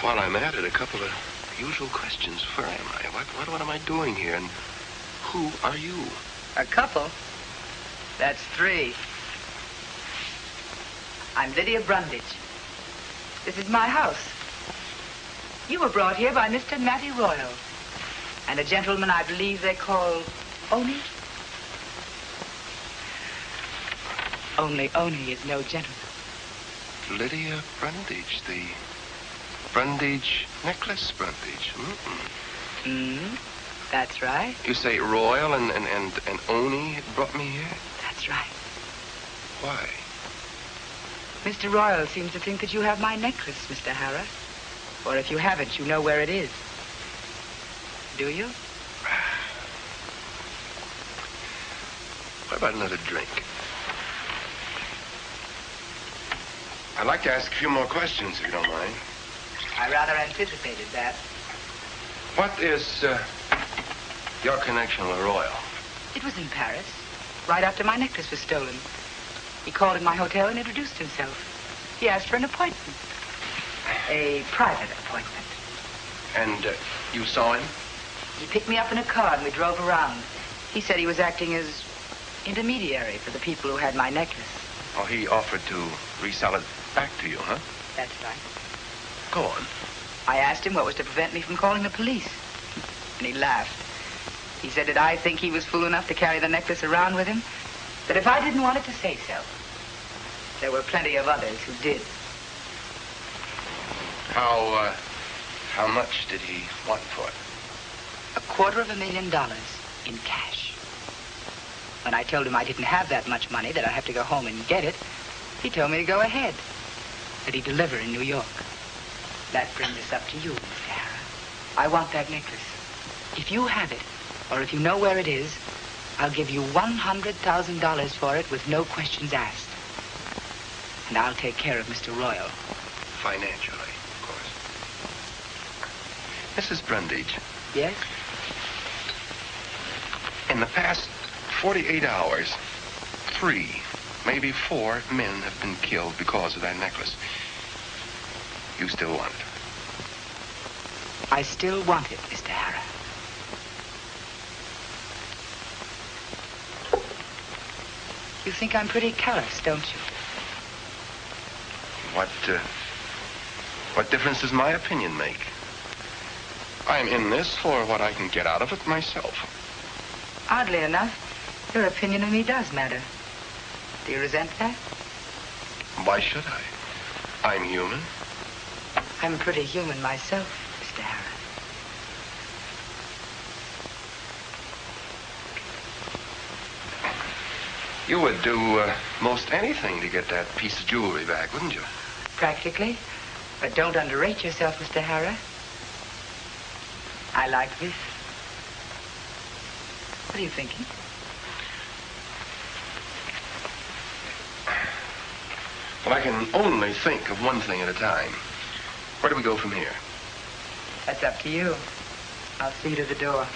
while I'm at it, a couple of usual questions. Where am I? What am I doing here? And who are you? A couple? That's 3. I'm Lydia Brundage. This is my house. You were brought here by Mr. Matty Royal and a gentleman I believe they call Oni. Only Oni is no gentleman. Lydia Brundage, the Brundage necklace Brundage. That's right. You say Royal and Oni brought me here? That's right. Why? Mr. Royal seems to think that you have my necklace, Mr. Harrah. Or if you haven't, you know where it is. Do you? What about another drink? I'd like to ask a few more questions, if you don't mind. I rather anticipated that. What is your connection with Royal? It was in Paris, right after my necklace was stolen. He called in my hotel and introduced himself. He asked for an appointment. A private appointment. And you saw him? He picked me up in a car and we drove around. He said he was acting as intermediary for the people who had my necklace. Oh, he offered to resell it back to you, huh? That's right. Go on. I asked him what was to prevent me from calling the police. And he laughed. He said that I think he was fool enough to carry the necklace around with him, that if I didn't want it to say so, there were plenty of others who did. How much did he want for it? $250,000 in cash. When I told him I didn't have that much money, that I'd have to go home and get it, he told me to go ahead, that he'd deliver in New York. That brings us up to you, Mr. Harrah. I want that necklace. If you have it, or if you know where it is, I'll give you $100,000 for it with no questions asked. And I'll take care of Mr. Royal. Financially, of course. Mrs. Brundage. Yes? In the past 48 hours, 3, maybe 4 men have been killed because of that necklace. You still want it? I still want it, Mr. Harrah. You think I'm pretty callous, don't you? What difference does my opinion make? I'm in this for what I can get out of it myself. Oddly enough, your opinion of me does matter. Do you resent that? Why should I? I'm human. I'm pretty human myself, Mr. Harrah. You would do most anything to get that piece of jewelry back, wouldn't you? Practically. But don't underrate yourself, Mr. Hara. I like this. What are you thinking? Well, I can only think of one thing at a time. Where do we go from here? That's up to you. I'll see you to the door.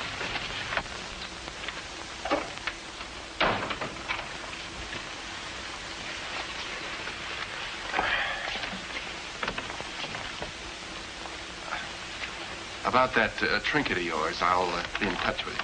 About that trinket of yours, I'll be in touch with you.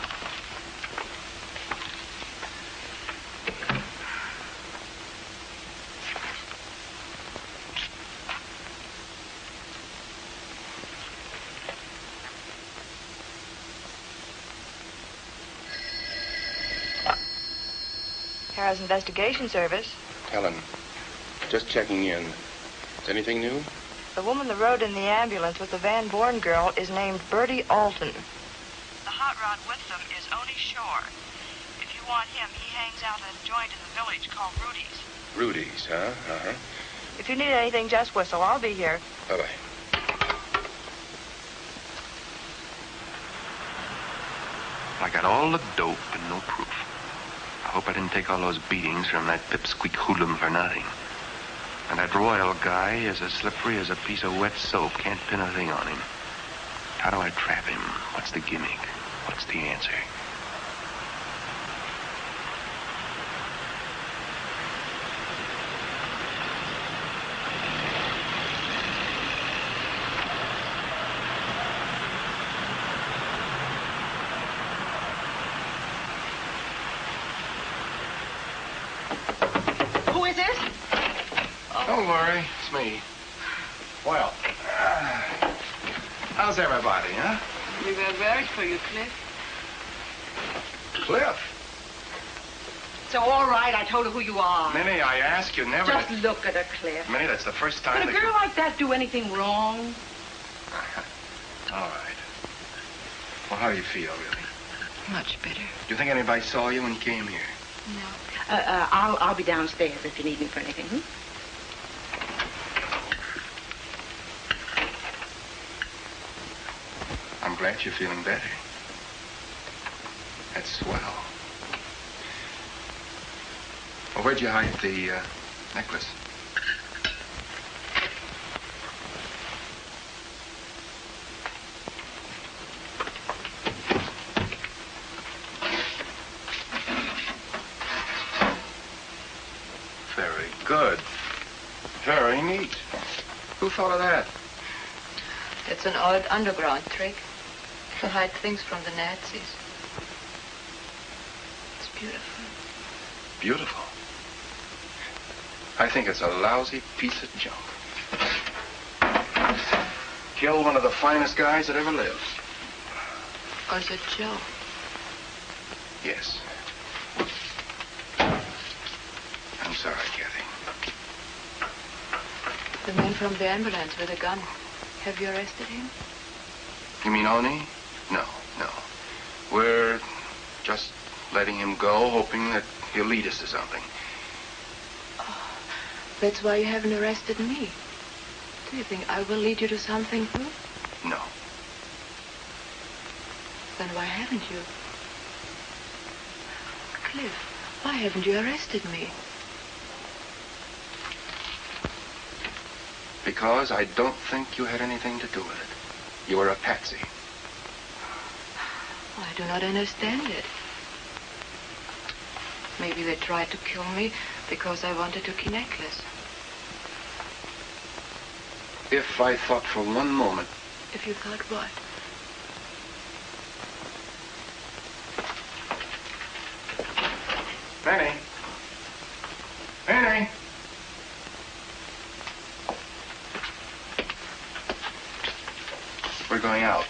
Harrah's investigation service. Helen, just checking in. Is anything new? The woman that rode in the ambulance with the Van Born girl is named Bertie Alton. The hot rod with them is Oni Shore. If you want him, he hangs out at a joint in the village called Rudy's. Rudy's, huh? Uh-huh. If you need anything, just whistle. I'll be here. Bye-bye. I got all the dope and no proof. I hope I didn't take all those beatings from that pipsqueak hoodlum for nothing. And that Royal guy is as slippery as a piece of wet soap. Can't pin a thing on him. How do I trap him? What's the gimmick? What's the answer? Who is this? Don't worry, it's me. Well, how's everybody, huh? We were worried for you, Cliff. Cliff. So, all right, I told her who you are. Minnie, I ask you never Just to... look at her, Cliff. Minnie, that's the first time Could a girl like that do anything wrong? All right. Well, how do you feel, really? Much better. Do you think anybody saw you when you came here? No. I'll be downstairs if you need me for anything. I'm glad you're feeling better. That's swell. Well, where'd you hide the necklace? Very good. Very neat. Who thought of that? It's an old underground trick to hide things from the Nazis. It's beautiful. Beautiful. I think it's a lousy piece of junk. Killed one of the finest guys that ever lived. Was it Joe? Yes. I'm sorry, Kathy. The man from the ambulance with a gun. Have you arrested him? You mean Oni? No. We're just letting him go, hoping that he'll lead us to something. Oh, that's why you haven't arrested me. Do you think I will lead you to something, too? No. Then why haven't you? Cliff, why haven't you arrested me? Because I don't think you had anything to do with it. You were a patsy. I do not understand it. Maybe they tried to kill me because I wanted a key necklace. If I thought for one moment... If you thought what? Manny. Manny. We're going out.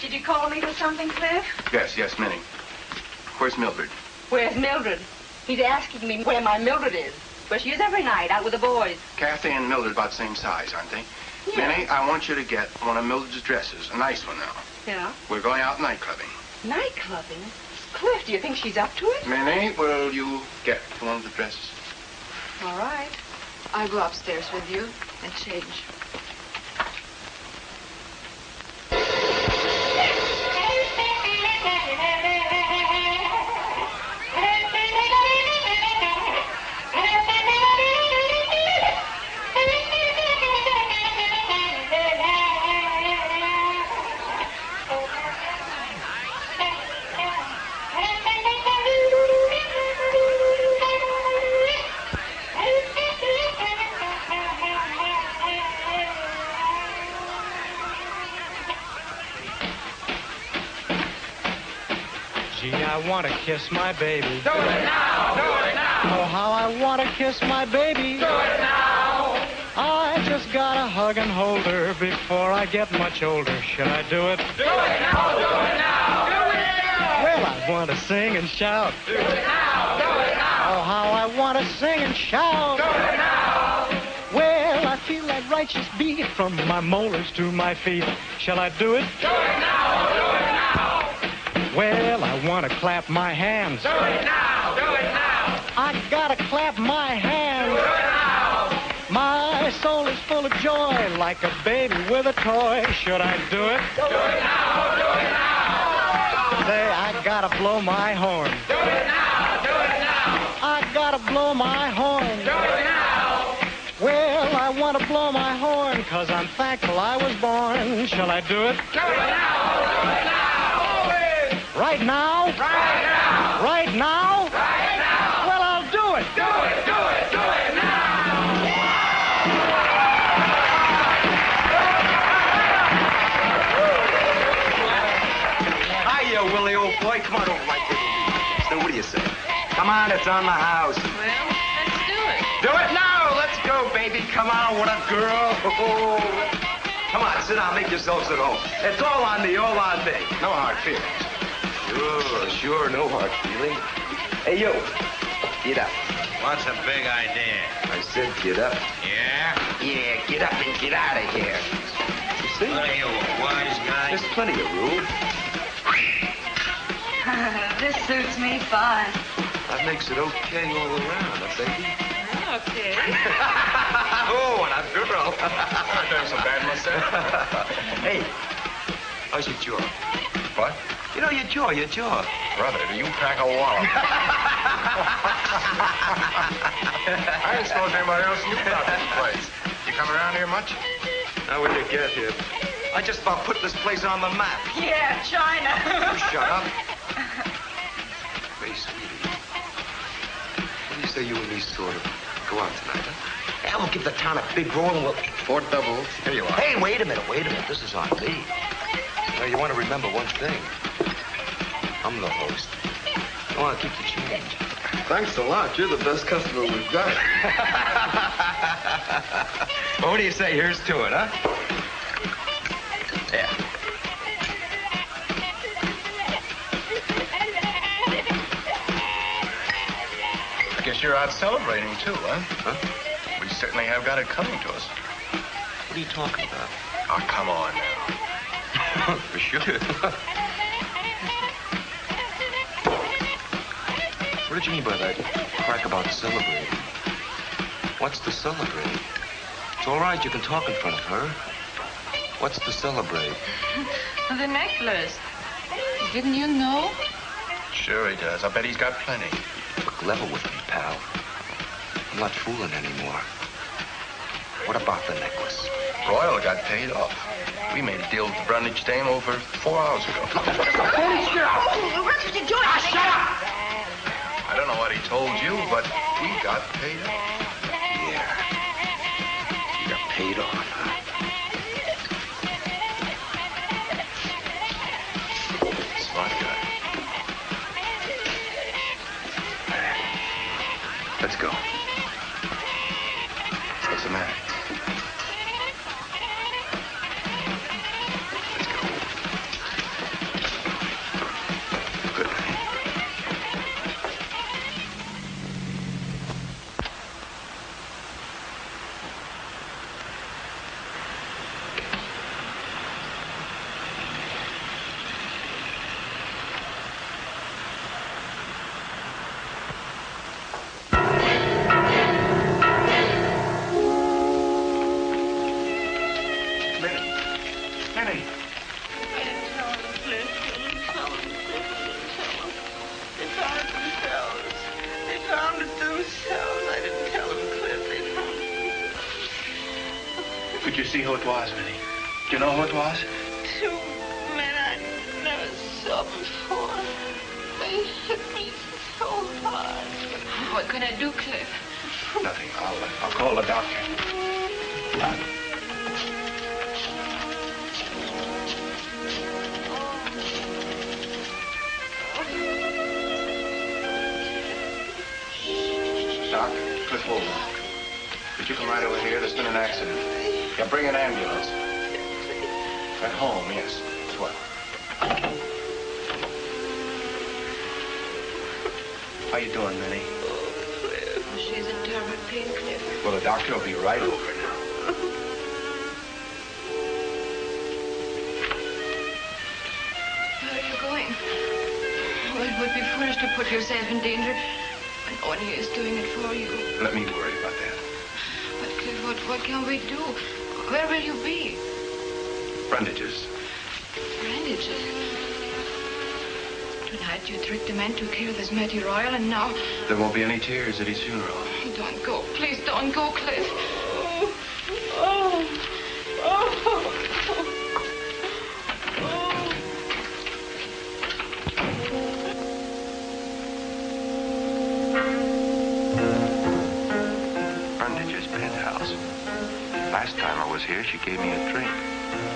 Did you call me for something, Cliff? Yes, Minnie. Where's Mildred? Where's Mildred? He's asking me where my Mildred is. Where she is every night, out with the boys. Kathy and Mildred about the same size, aren't they? Yeah. Minnie, I want you to get one of Mildred's dresses. A nice one now. Yeah? We're going out night clubbing. Night clubbing? Cliff, do you think she's up to it? Minnie, will you get one of the dresses? All right. I'll go upstairs with you and change. Gee, I want to kiss my baby. Do it now! Do it now! Oh, how I want to kiss my baby. Do it now! I just gotta hug and hold her before I get much older. Should I do it? Do it now! Do it now! Do it now! Well, I want to sing and shout. Do it now! Do it now! Oh, how I want to sing and shout. Do it now! Well, I feel that righteous beat from my molars to my feet. Shall I do it? Do it now! Do it now! Well, I want to clap my hands. Do it now! Do it now! I gotta clap my hands. Do it now! My soul is full of joy, like a baby with a toy. Should I do it? Do it now! Do it now! Say, I gotta blow my horn. Do it now! Do it now! I gotta blow my horn. Do it now! Well, I want to blow my horn, 'cause I'm thankful I was born. Shall I do it? Do it now! Do it now! Right now? Right now! Right now? Right now! Well, I'll do it. Do it! Do it! Do it now! Hiya, Willie, old boy. Come on over right quick. So what do you say? Come on, it's on the house. Well, let's do it. Do it now! Let's go, baby. Come on, what a girl. Come on, sit down, make yourselves at home. It's all on me, all on me. No hard feelings. Sure, no hard feeling. Hey, you, get up. What's a big idea? I said get up. Yeah? Yeah, get up and get out of here. You see? What are you, a wise guy? There's plenty of room. This suits me fine. That makes it okay all around, huh, baby? Okay. Oh, and a girl. I'm doing so bad myself. Hey, how's your jaw? What? You know, your jaw. Brother, do you pack a wallop? I ain't supposed anybody else knew about this place. You come around here much? Now, when you get here, I just about put this place on the map. Yeah, China. Shut up. Hey, sweetie. What do you say you and me sort of go out tonight, huh? Yeah, we'll give the town a big roll and we'll... 4 doubles. Here you are. Hey, wait a minute. This is on me. Now, you want to remember one thing. I'm the host. I want to keep the change. Thanks a lot. You're the best customer we've got. Well, what do you say? Here's to it, huh? Yeah. I guess you're out celebrating, too, huh? We certainly have got it coming to us. What are you talking about? Oh, come on now. For sure. What did you mean by that crack about celebrating? What's to celebrate? It's all right, you can talk in front of her. What's to celebrate? The necklace. Didn't you know? Sure he does. I bet he's got plenty. Look level with me, pal. I'm not fooling anymore. What about the necklace? Royal got paid off. We made a deal with the Brundage dame over 4 hours ago. Holy shit! What did you do? Shut up! I don't know what he told you, but we got paid off. Yeah. You got paid off, huh? Smart guy. Let's go. What's the matter? Could you see who it was, Minnie? Do you know who it was? Two men I never saw before. They hit me so hard. What can I do, Cliff? Nothing. I'll call the doctor. Doc, Cliff Woolman. Could you come right over here? There's been an accident. Yeah, bring an ambulance. At home, yes. Swell. How you doing, Minnie? Oh, Cliff. She's in terrible pain, Cliff. Well, the doctor will be right over now. Where are you going? Oh, it would be foolish to put yourself in danger when no one here is doing it for you. Let me worry about that. But, Cliff, what can we do? Where will you be? Bandages. Bandages? Tonight you tricked the man to kill this Matty Royal, and now... There won't be any tears at his funeral. Don't go. Please don't go, Cliff. Brandage's penthouse. Last time I was here, she gave me a drink.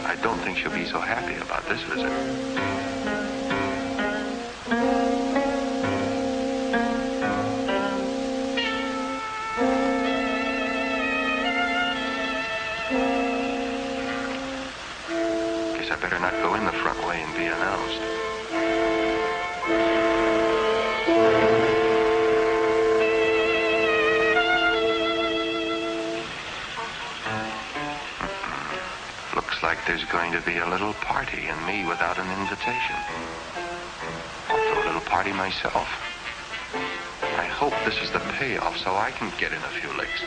I don't think she'll be so happy about this visit. Guess I better not go in the front way and be announced. Looks like there's going to be a little party and me without an invitation. I'll throw a little party myself. I hope this is the payoff so I can get in a few licks.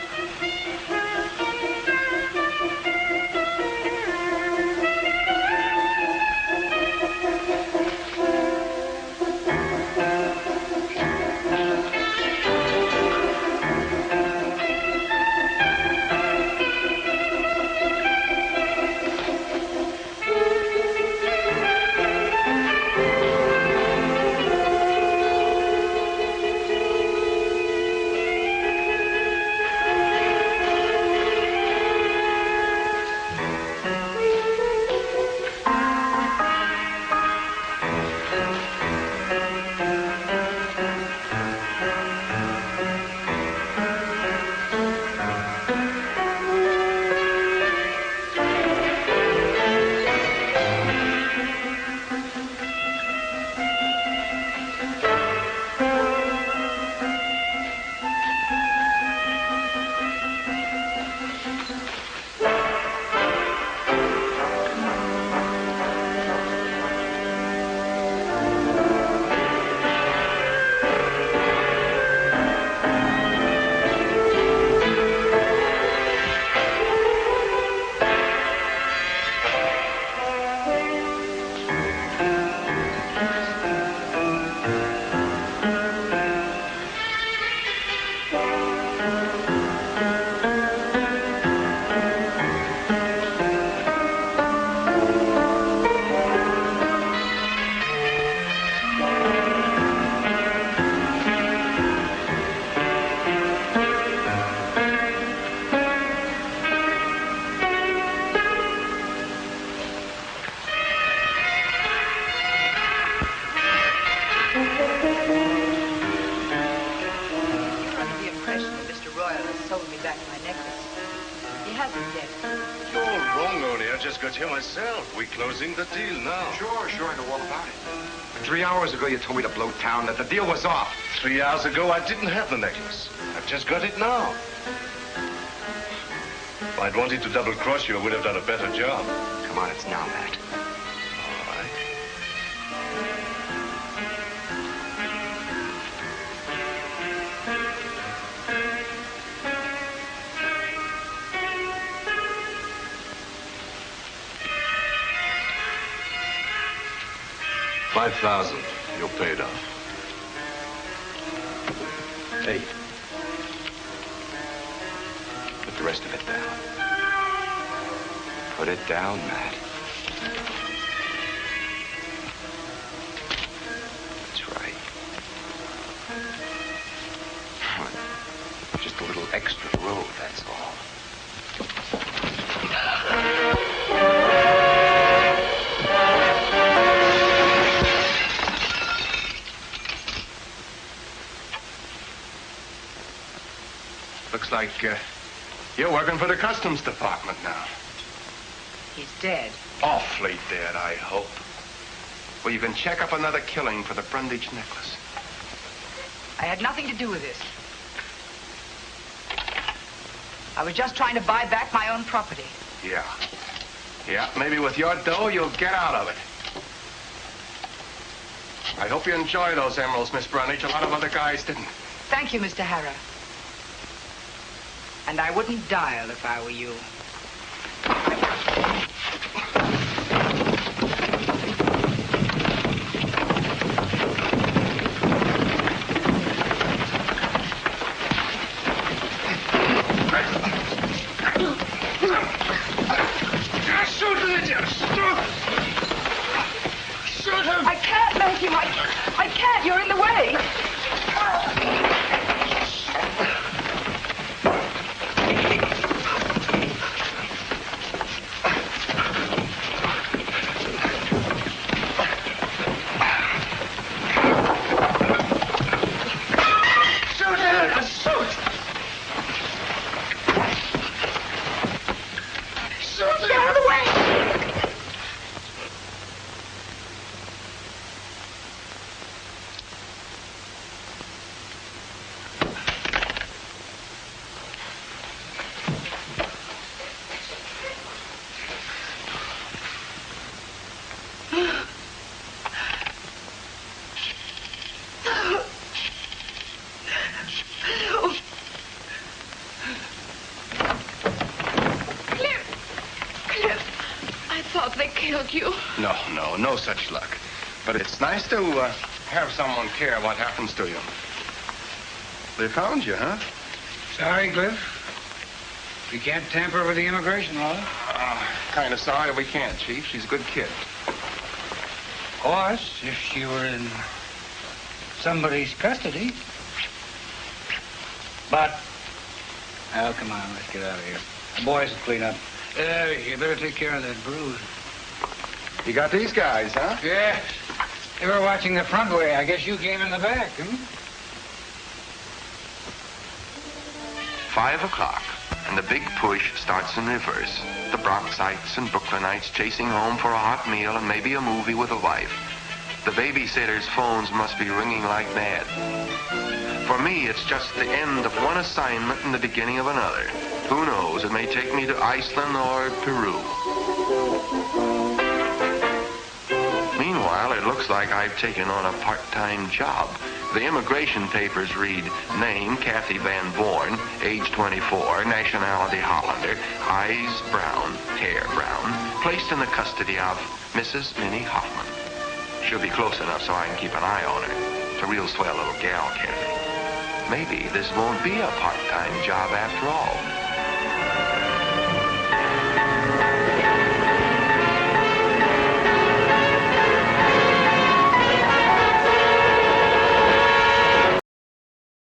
Here myself. We're closing the deal now. Sure, I know all about it. 3 hours ago, you told me to blow town that the deal was off. 3 hours ago, I didn't have the necklace. I've just got it now. If I'd wanted to double-cross you, I would have done a better job. Come on, it's now, Matt. All right. $5,000. You're paid off. Hey. Put the rest of it down. Put it down, Matt. That's right. Just a little extra road, that's all. Looks like you're working for the Customs Department now. He's dead. Awfully dead, I hope. Well, you can check up another killing for the Brundage necklace. I had nothing to do with this. I was just trying to buy back my own property. Yeah. Yeah, maybe with your dough, you'll get out of it. I hope you enjoy those emeralds, Miss Brundage. A lot of other guys didn't. Thank you, Mr. Harrah. And I wouldn't dial if I were you. Shoot him! I can't make him. I can't. You're in the way. You. No such luck. But it's nice to have someone care what happens to you. They found you, huh? Sorry, Cliff. We can't tamper with the immigration law. Kind of sorry we can't, Chief. She's a good kid. Of course, if she were in somebody's custody. But, oh, come on, let's get out of here. The boys will clean up. You better take care of that bruise. You got these guys, huh? Yes. They were watching the front way. I guess you came in the back, hmm? 5 o'clock, and the big push starts in reverse. The Bronxites and Brooklynites chasing home for a hot meal and maybe a movie with a wife. The babysitter's phones must be ringing like mad. For me, it's just the end of one assignment and the beginning of another. Who knows? It may take me to Iceland or Peru. Meanwhile, it looks like I've taken on a part-time job. The immigration papers read, name, Kathy Van Born, age 24, nationality Hollander, eyes brown, hair brown, placed in the custody of Mrs. Minnie Hoffman. She'll be close enough so I can keep an eye on her. It's a real swell little gal, Kathy. Maybe this won't be a part-time job after all.